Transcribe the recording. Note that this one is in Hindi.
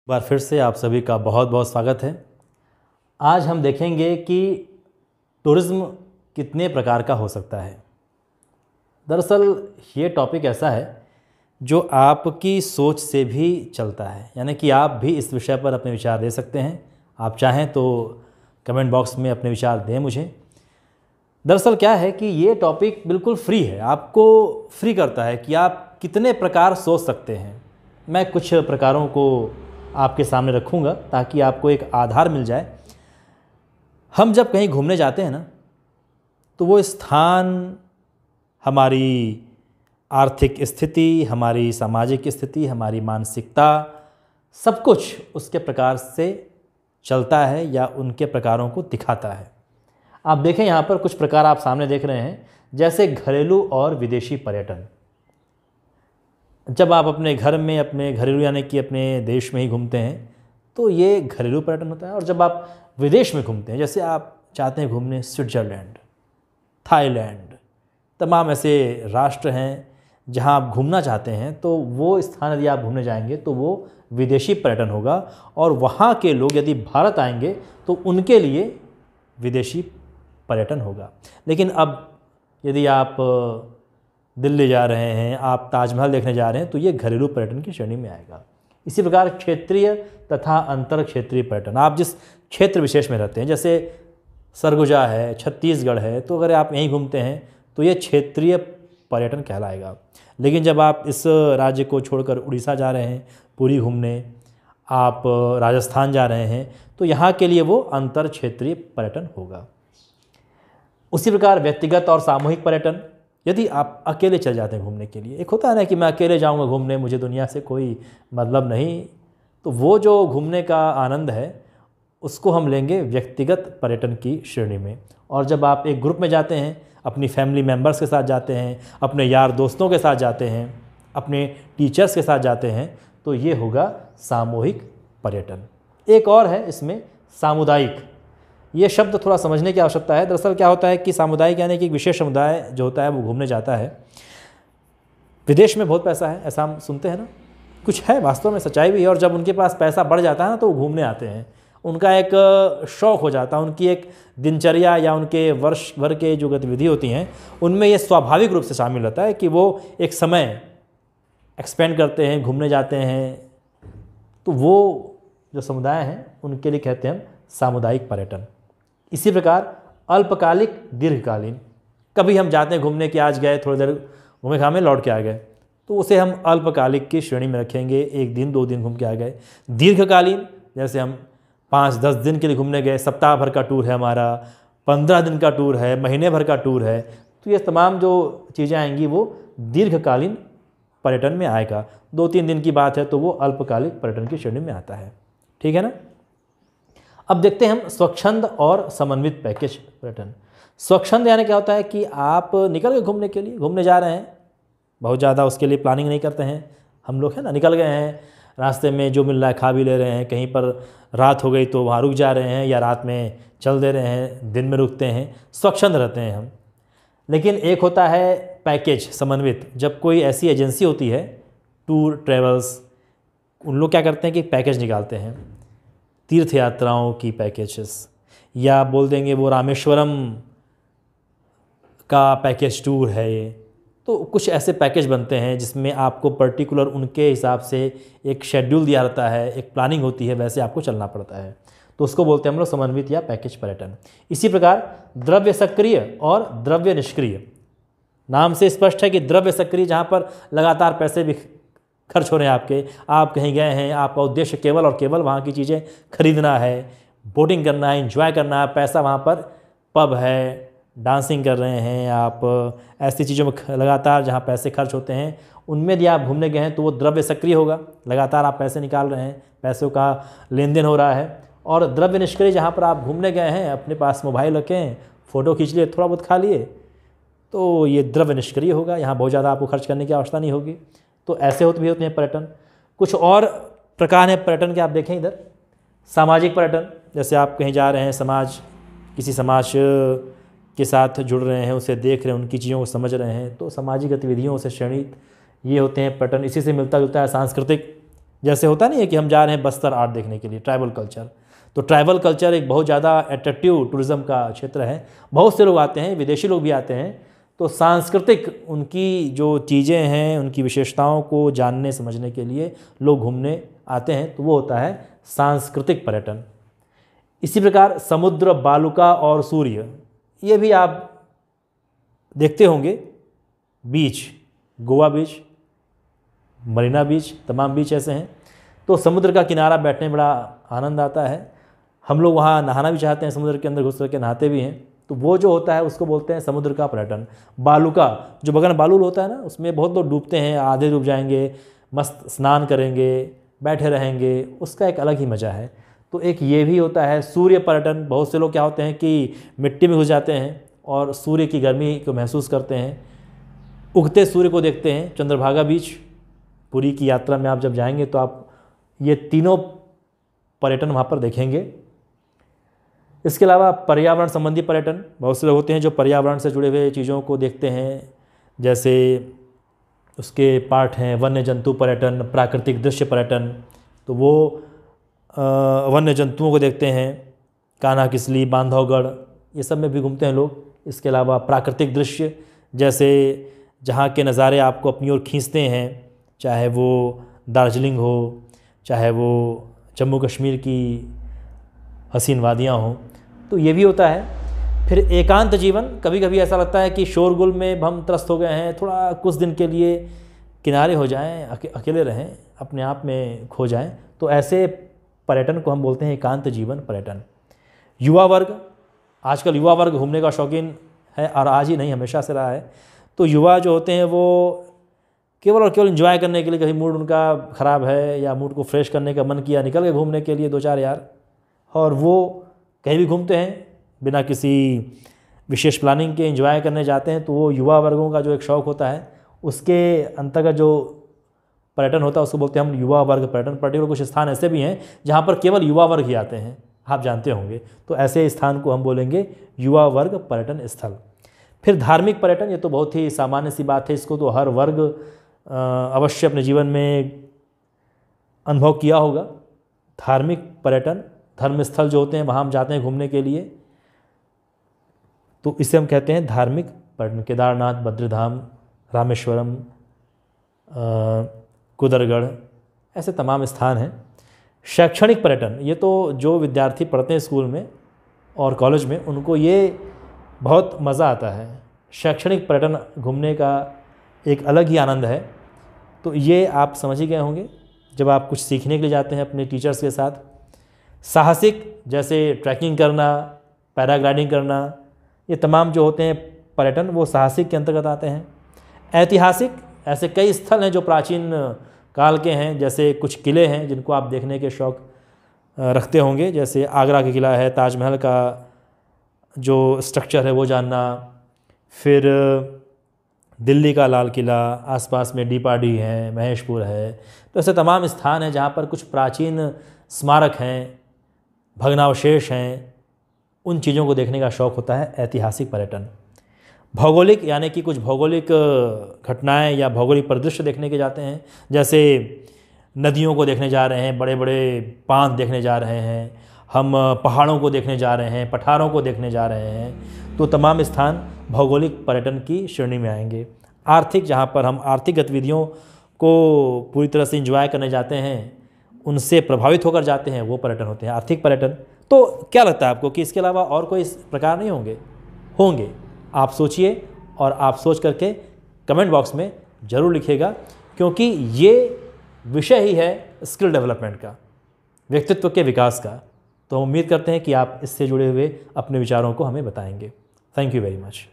बार फिर से आप सभी का बहुत बहुत स्वागत है। आज हम देखेंगे कि टूरिज़्म कितने प्रकार का हो सकता है। दरअसल ये टॉपिक ऐसा है जो आपकी सोच से भी चलता है, यानी कि आप भी इस विषय पर अपने विचार दे सकते हैं। आप चाहें तो कमेंट बॉक्स में अपने विचार दें मुझे। दरअसल क्या है कि ये टॉपिक बिल्कुल फ्री है, आपको फ्री करता है कि आप कितने प्रकार सोच सकते हैं। मैं कुछ प्रकारों को आपके सामने रखूँगा ताकि आपको एक आधार मिल जाए। हम जब कहीं घूमने जाते हैं ना, तो वो स्थान हमारी आर्थिक स्थिति, हमारी सामाजिक स्थिति, हमारी मानसिकता, सब कुछ उसके प्रकार से चलता है या उनके प्रकारों को दिखाता है। आप देखें यहाँ पर कुछ प्रकार आप सामने देख रहे हैं, जैसे घरेलू और विदेशी पर्यटन। जब आप अपने घर में अपने घरेलू यानी कि अपने देश में ही घूमते हैं तो ये घरेलू पर्यटन होता है। और जब आप विदेश में घूमते हैं, जैसे आप चाहते हैं घूमने स्विट्ज़रलैंड, थाईलैंड, तमाम ऐसे राष्ट्र हैं जहां आप घूमना चाहते हैं, तो वो स्थान यदि आप घूमने जाएंगे तो वो विदेशी पर्यटन होगा। और वहाँ के लोग यदि भारत आएंगे तो उनके लिए विदेशी पर्यटन होगा। लेकिन अब यदि आप दिल्ली जा रहे हैं, आप ताजमहल देखने जा रहे हैं, तो ये घरेलू पर्यटन की श्रेणी में आएगा। इसी प्रकार क्षेत्रीय तथा अंतर क्षेत्रीय पर्यटन, आप जिस क्षेत्र विशेष में रहते हैं, जैसे सरगुजा है, छत्तीसगढ़ है, तो अगर आप यहीं घूमते हैं तो ये क्षेत्रीय पर्यटन कहलाएगा। लेकिन जब आप इस राज्य को छोड़कर उड़ीसा जा रहे हैं पुरी घूमने, आप राजस्थान जा रहे हैं, तो यहाँ के लिए वो अंतर क्षेत्रीय पर्यटन होगा। उसी प्रकार व्यक्तिगत और सामूहिक पर्यटन, यदि आप अकेले चल जाते हैं घूमने के लिए, एक होता है ना कि मैं अकेले जाऊंगा घूमने, मुझे दुनिया से कोई मतलब नहीं, तो वो जो घूमने का आनंद है उसको हम लेंगे व्यक्तिगत पर्यटन की श्रेणी में। और जब आप एक ग्रुप में जाते हैं, अपनी फैमिली मेम्बर्स के साथ जाते हैं, अपने यार दोस्तों के साथ जाते हैं, अपने टीचर्स के साथ जाते हैं, तो ये होगा सामूहिक पर्यटन। एक और है इसमें सामुदायिक। ये शब्द थोड़ा समझने की आवश्यकता है। दरअसल क्या होता है कि सामुदायिक यानी कि एक विशेष समुदाय जो होता है वो घूमने जाता है। विदेश में बहुत पैसा है, ऐसा हम सुनते हैं ना, कुछ है वास्तव में सच्चाई भी है। और जब उनके पास पैसा बढ़ जाता है ना, तो वो घूमने आते हैं, उनका एक शौक़ हो जाता है, उनकी एक दिनचर्या या उनके वर्ष भर के जो गतिविधि होती हैं उनमें ये स्वाभाविक रूप से शामिल रहता है कि वो एक समय एक्सपेंड करते हैं, घूमने जाते हैं। तो वो जो समुदाय हैं उनके लिए कहते हैं हम सामुदायिक पर्यटन। इसी प्रकार अल्पकालिक दीर्घकालीन, कभी हम जाते हैं घूमने कि आज गए, थोड़ी देर घूमे घामे लौट के आ गए, तो उसे हम अल्पकालिक की श्रेणी में रखेंगे, 1 दिन 2 दिन घूम के आ गए। दीर्घकालीन, जैसे हम 5-10 दिन के लिए घूमने गए, सप्ताह भर का टूर है हमारा, 15 दिन का टूर है, महीने भर का टूर है, तो ये तमाम जो चीज़ें आएंगी वो दीर्घकालीन पर्यटन में आएगा। 2-3 दिन की बात है तो वो अल्पकालिक पर्यटन की श्रेणी में आता है। ठीक है ना। अब देखते हैं हम स्वच्छंद और समन्वित पैकेज पर्यटन। स्वच्छंद यानी क्या होता है कि आप निकल गए घूमने के लिए, घूमने जा रहे हैं, बहुत ज़्यादा उसके लिए प्लानिंग नहीं करते हैं हम लोग, है ना, निकल गए हैं, रास्ते में जो मिल रहा है खा भी ले रहे हैं, कहीं पर रात हो गई तो वहाँ रुक जा रहे हैं, या रात में चल दे रहे हैं, दिन में रुकते हैं, स्वच्छंद रहते हैं हम। लेकिन एक होता है पैकेज समन्वित, जब कोई ऐसी एजेंसी होती है टूर ट्रेवल्स, उन लोग क्या करते हैं कि पैकेज निकालते हैं, तीर्थ यात्राओं की पैकेजेस, या बोल देंगे वो रामेश्वरम का पैकेज टूर है ये। तो कुछ ऐसे पैकेज बनते हैं जिसमें आपको पर्टिकुलर उनके हिसाब से एक शेड्यूल दिया रहता है, एक प्लानिंग होती है, वैसे आपको चलना पड़ता है, तो उसको बोलते हैं हम लोग समन्वित या पैकेज पर्यटन। इसी प्रकार द्रव्य सक्रिय और द्रव्य निष्क्रिय, नाम से स्पष्ट है कि द्रव्य सक्रिय जहाँ पर लगातार पैसे भी खर्च हो रहे हैं आपके, आप कहीं गए हैं, आपका उद्देश्य केवल और केवल वहाँ की चीज़ें खरीदना है, बोटिंग करना है, एंजॉय करना है, पैसा वहाँ पर पब है, डांसिंग कर रहे हैं आप, ऐसी चीज़ों में लगातार जहाँ पैसे खर्च होते हैं उनमें यदि आप घूमने गए हैं तो वो द्रव्य सक्रिय होगा, लगातार आप पैसे निकाल रहे हैं, पैसों का लेन देन हो रहा है। और द्रव्य निष्क्रिय, जहाँ पर आप घूमने गए हैं, अपने पास मोबाइल रखें, फ़ोटो खींच लिए, थोड़ा बहुत खा लिए, तो ये द्रव्य निष्क्रिय होगा, यहाँ बहुत ज़्यादा आपको खर्च करने की आवश्यकता नहीं होगी। तो ऐसे भी होते हैं पर्यटन। कुछ और प्रकार हैं पर्यटन के, आप देखें इधर सामाजिक पर्यटन, जैसे आप कहीं जा रहे हैं, समाज, किसी समाज के साथ जुड़ रहे हैं, उसे देख रहे हैं, उनकी चीज़ों को समझ रहे हैं, तो सामाजिक गतिविधियों से श्रेणित ये होते हैं पर्यटन। इसी से मिलता जुलता है सांस्कृतिक, जैसे होता नहीं है कि हम जा रहे हैं बस्तर आर्ट देखने के लिए, ट्राइबल कल्चर, तो ट्राइबल कल्चर एक बहुत ज़्यादा अट्रैक्टिव टूरिज़्म का क्षेत्र है, बहुत से लोग आते हैं, विदेशी लोग भी आते हैं। तो सांस्कृतिक उनकी जो चीज़ें हैं, उनकी विशेषताओं को जानने समझने के लिए लोग घूमने आते हैं, तो वो होता है सांस्कृतिक पर्यटन। इसी प्रकार समुद्र, बालुका और सूर्य, ये भी आप देखते होंगे। बीच, गोवा बीच, मरीना बीच, तमाम बीच ऐसे हैं। तो समुद्र का किनारा बैठने में बड़ा आनंद आता है। हम लोग वहाँ नहाना भी चाहते हैं, समुद्र के अंदर घुस कर के नहाते भी हैं। तो वो जो होता है उसको बोलते हैं समुद्र का पर्यटन। बालुका, जो बगल में बालू होता है ना, उसमें बहुत लोग डूबते हैं, आधे डूब जाएंगे, मस्त स्नान करेंगे, बैठे रहेंगे, उसका एक अलग ही मज़ा है। तो एक ये भी होता है सूर्य पर्यटन। बहुत से लोग क्या होते हैं कि मिट्टी में घुस जाते हैं और सूर्य की गर्मी को महसूस करते हैं, उगते सूर्य को देखते हैं। चंद्रभागा बीच, पुरी की यात्रा में आप जब जाएंगे तो आप ये तीनों पर्यटन वहाँ पर देखेंगे। इसके अलावा पर्यावरण संबंधी पर्यटन, बहुत से लोग होते हैं जो पर्यावरण से जुड़े हुए चीज़ों को देखते हैं। जैसे उसके पार्ट हैं वन्य जंतु पर्यटन, प्राकृतिक दृश्य पर्यटन, तो वो वन्य जंतुओं को देखते हैं। कान्हा किसली, बांधवगढ़, ये सब में भी घूमते हैं लोग। इसके अलावा प्राकृतिक दृश्य, जैसे जहाँ के नज़ारे आपको अपनी ओर खींचते हैं, चाहे वो दार्जिलिंग हो, चाहे वो जम्मू कश्मीर की हसीन वादियाँ हों, तो ये भी होता है। फिर एकांत जीवन, कभी कभी ऐसा लगता है कि शोरगुल में हम त्रस्त हो गए हैं, थोड़ा कुछ दिन के लिए किनारे हो जाएं, अकेले रहें, अपने आप में खो जाएं, तो ऐसे पर्यटन को हम बोलते हैं एकांत जीवन पर्यटन। युवा वर्ग, आजकल युवा वर्ग घूमने का शौकीन है, और आज ही नहीं हमेशा से रहा है। तो युवा जो होते हैं वो केवल और केवल एंजॉय करने के लिए, कभी मूड उनका ख़राब है या मूड को फ्रेश करने का मन किया, निकल गए घूमने के लिए 2-4 यार, और वो कहीं भी घूमते हैं बिना किसी विशेष प्लानिंग के, एंजॉय करने जाते हैं। तो वो युवा वर्गों का जो एक शौक़ होता है, उसके अंतर्गत जो पर्यटन होता है उसको बोलते हैं हम युवा वर्ग पर्यटन। पर्टिकुलर कुछ स्थान ऐसे भी हैं जहाँ पर केवल युवा वर्ग ही आते हैं, आप जानते होंगे, तो ऐसे स्थान को हम बोलेंगे युवा वर्ग पर्यटन स्थल। फिर धार्मिक पर्यटन, ये तो बहुत ही सामान्य सी बात है, इसको तो हर वर्ग अवश्य अपने जीवन में अनुभव किया होगा। धार्मिक पर्यटन, धर्मस्थल जो होते हैं वहाँ हम जाते हैं घूमने के लिए, तो इसे हम कहते हैं धार्मिक पर्यटन। केदारनाथ, बद्रीधाम, रामेश्वरम, कुदरगढ़, ऐसे तमाम स्थान हैं। शैक्षणिक पर्यटन, ये तो जो विद्यार्थी पढ़ते हैं स्कूल में और कॉलेज में, उनको ये बहुत मज़ा आता है। शैक्षणिक पर्यटन घूमने का एक अलग ही आनंद है। तो ये आप समझ ही गए होंगे जब आप कुछ सीखने के लिए जाते हैं अपने टीचर्स के साथ। साहसिक, जैसे ट्रैकिंग करना, पैराग्लाइडिंग करना, ये तमाम जो होते हैं पर्यटन वो साहसिक के अंतर्गत आते हैं। ऐतिहासिक, ऐसे कई स्थल हैं जो प्राचीन काल के हैं, जैसे कुछ किले हैं जिनको आप देखने के शौक़ रखते होंगे, जैसे आगरा का किला है, ताजमहल का जो स्ट्रक्चर है वो जानना, फिर दिल्ली का लाल किला, आसपास में डीपाडी है, महेशपुर है, तो ऐसे तमाम स्थान हैं जहाँ पर कुछ प्राचीन स्मारक हैं, भग्नावशेष हैं, उन चीज़ों को देखने का शौक़ होता है ऐतिहासिक पर्यटन। भौगोलिक, यानी कि कुछ भौगोलिक घटनाएं या भौगोलिक परिदृश्य देखने के जाते हैं, जैसे नदियों को देखने जा रहे हैं, बड़े बड़े बांध देखने जा रहे हैं, हम पहाड़ों को देखने जा रहे हैं, पठारों को देखने जा रहे हैं, तो तमाम स्थान भौगोलिक पर्यटन की श्रेणी में आएंगे। आर्थिक, जहाँ पर हम आर्थिक गतिविधियों को पूरी तरह से एंजॉय करने जाते हैं, उनसे प्रभावित होकर जाते हैं, वो पर्यटन होते हैं आर्थिक पर्यटन। तो क्या लगता है आपको कि इसके अलावा और कोई इस प्रकार नहीं होंगे? होंगे। आप सोचिए और आप सोच करके कमेंट बॉक्स में ज़रूर लिखिएगा, क्योंकि ये विषय ही है स्किल डेवलपमेंट का, व्यक्तित्व के विकास का। तो उम्मीद करते हैं कि आप इससे जुड़े हुए अपने विचारों को हमें बताएंगे। Thank you very much.